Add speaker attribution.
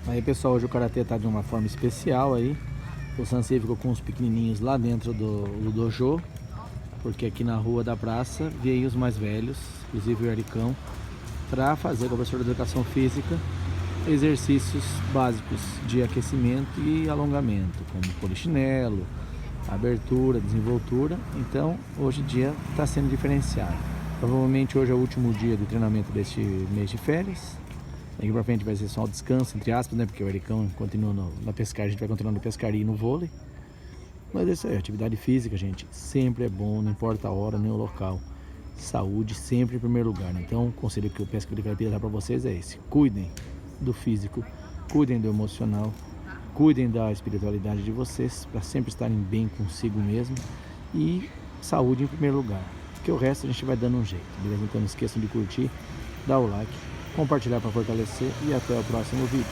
Speaker 1: Aí pessoal, hoje o Karatê tá de uma forma especial aí. O Sansei ficou com os pequenininhos lá dentro do dojo, porque aqui na rua da praça vieram os mais velhos, inclusive o Ericão, para fazer com o professor de educação física exercícios básicos de aquecimento e alongamento, como polichinelo, abertura, desenvoltura. Então hoje em dia está sendo diferenciado. Provavelmente hoje é o último dia de treinamento deste mês de férias. Daqui pra frente vai ser só o descanso, entre aspas, né? Porque o Ericão continua na pescaria, a gente vai continuar no pescaria e no vôlei. Mas é isso aí, atividade física, gente, sempre é bom, não importa a hora nem o local. Saúde sempre em primeiro lugar. Então, o conselho que o Pesca de Carteira dá para vocês é esse: cuidem do físico, cuidem do emocional, cuidem da espiritualidade de vocês, para sempre estarem bem consigo mesmo, e saúde em primeiro lugar. Porque o resto a gente vai dando um jeito, beleza? Então não esqueçam de curtir, dar o like, compartilhar para fortalecer, e até o próximo vídeo.